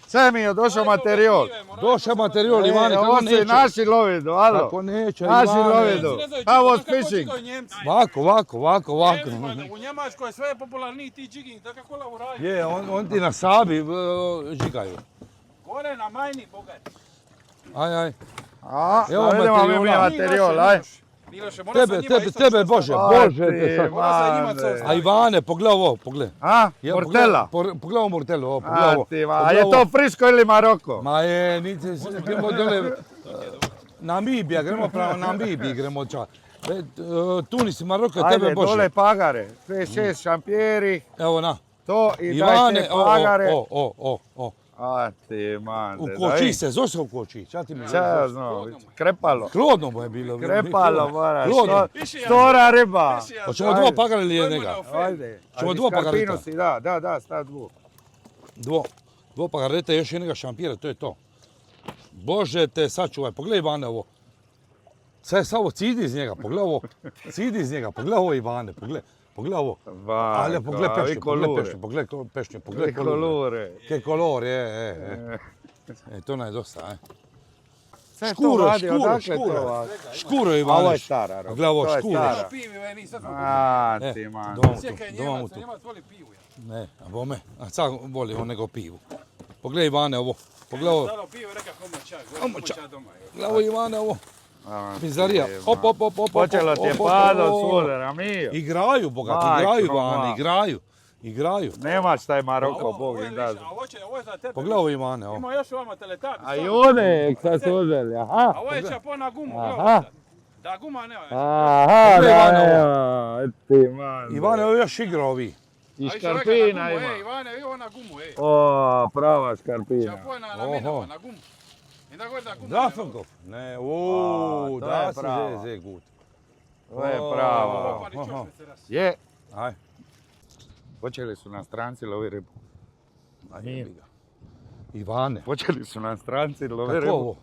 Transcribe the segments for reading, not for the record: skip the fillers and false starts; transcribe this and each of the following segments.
Sve mi je došao materijal. Došao materijal, Ivane, kako Ovo neće? su naši lovidu, alo. Kako neće, Naši Ivane? lovidu. How was fishing? Ovako. U Njemačkoj sve je popularniji ti jigging, da kako la uradi. Je, on ti na Sabi žigaju. Gore na Majni, bogat. Aj. A, Evo vidimo mi materijala. materijal, aj. Miloše, mora sa njima isto Tebe, nešto Bože, staviti. Bože te sad. Mora sa njima co A staviti. Ivane, pogledaj ovo, pogledaj. A, Ja, Mortela. Pogledaj ovo Mortelu, ovo, pogledaj ovo. A je to Friško ili Maroko? Ma je, niti, gremo dole, Namibija, gremo pravo Namibiji, gremo čak. Tunis i Maroko, tebe Ajde, Bože. dole pagare. 5-6 šampijeri, Evo na. to i daj Ivane, te pagare. o. A ti mande. U koči se, zove se u koči, ča ti mi Šta ja znam, krepalo. Klodno mu je bilo. Krepalo moraš, Klodno. stora riba. Hoćemo dva pagara ili jednega? Ajde. Ćemo Ali dva pagareta. skarpinu si, da, stav dvu. Dvo pagareta i još jednega šampira, to je to. Bože te sačuvaj, pogledaj Ivane ovo. Sve ovo cidi iz njega, pogledaj ovo. Cidi iz njega, pogledaj ovo Ivane, pogledaj ovo. Ali pogledaj pešnju, pogledaj kolore. Che colore, to nam je dosta, Sve to vadi, odakle to vadi? Škuro A Ivane. ovo je stara roba. Pogledaj ovo, To je škuro. stara. Pivi, veni, sad smo A ti mande. Sjekaj Doma mu Njemac, tu. Njemac voli pivu. Ne, a bome, a sad voli on nego pivu. Pogledaj Ivane ovo, pogledaj ovo. Stalo pivo, reka komo čaj, Komo komo čaj. čaj doma. Gledaj ovo Ivane ovo. A, Pizzarija. ti Op. Počelo ti je padat sudara, mio. Igraju, bogat, igraju Ivane, igraju. Nemaš taj Maroko, Bog im da. Ovo je za tebe. Pogledaj ovo Ivane, ovo. Ima još ovamo teletabi. A i one, sad su uzeli, aha. A ovo je čapon na gumu, Aha. gledaj sad. Da guma nema. Aha, Pogledaj Ivane da, ti mande. Ivane, ovo još igra ovi. I škarpina ima. Ivane, evo na gumu, O, prava škarpina. Čapon na minama, na gumu. I da god na gumu. Drafenkov. Ne, A, ooo, to je da si prava. zeze gut. To je prava. Je, Aj, počeli su nam stranci lovi ribu. jebi ga. Ivane. Počeli su nam stranci lovi Kako ribu. ovo?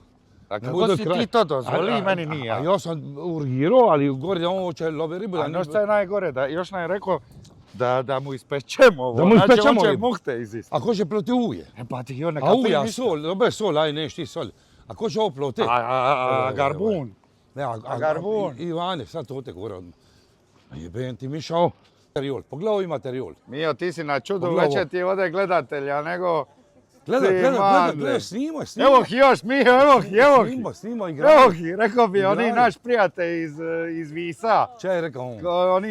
A Ne kako bude si kraj. ti to dozvoli, meni nije. A ja sam urgirao, ali gore on hoće love ribu. A no šta je najgore, da još nam je rekao da mu ispečemo ovo. Da mu Znači, ispečemo on će ribu. muhte izistiti. A ko će ploti uje? E pa ti on neka A uja, sol, dobre sol, aj neš ti sol. A ko će ovo ploti? A garbun. Ne, a garbun. Ivane, sad to te gore odmah. A jebem ti mišao. Materijal, pogledaj ovaj materijal. Mio, ti si na čudu Pogledaj ovo. veće ti ovdje gledatelja nego... Gledaj, snimaj. Evo ih još, Mio, evo ih. Snimaj, igraj. Evo ih, rekao bi, oni Igraj. naš prijatelj iz Visa. Če je rekao on?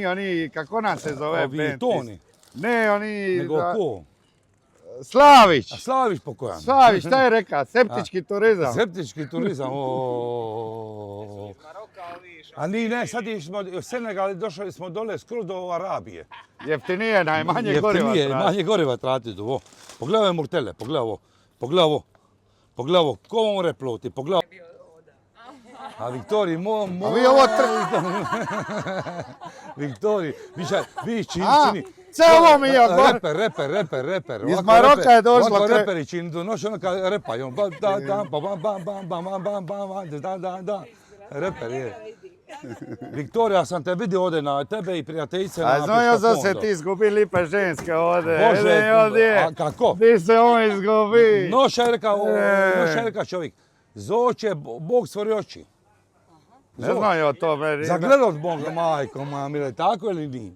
Oni, kako nam se zove Ovi band? Toni. Ne, oni... Nego ko? Slavić. A Slavić pokojan. Slavić, šta je rekao? Septički turizam. Septički turizam. A ne, sad smo Senegal, došli smo dole skoro do Arabije. Jeftinije, najmanje goriva Jeftinije, traži. manje goriva trati ovo. Pogledaj ove Mortele, pogledaj ovo. Ko vam more ploti, pogledaj. A Viktoriji, A vi ovo Viktoriji, vi čini. sve ovo mi je gor. Reper. Iz Maroka je došlo Ovako kre- reperi čini, donosi ono kad repa. I on da. Reper je. Viktorija, sam te vidio ovdje na tebe i prijateljice na A znao da se Pištapondo. ti izgubi lipe ženske ovdje. Bože, a kako? Ti se on izgubi. Noša je rekao čovjek, zoće, Bog stvori oči. Ne znam ja to meni. Zagledao Boga, majko moja mile, tako ili nije?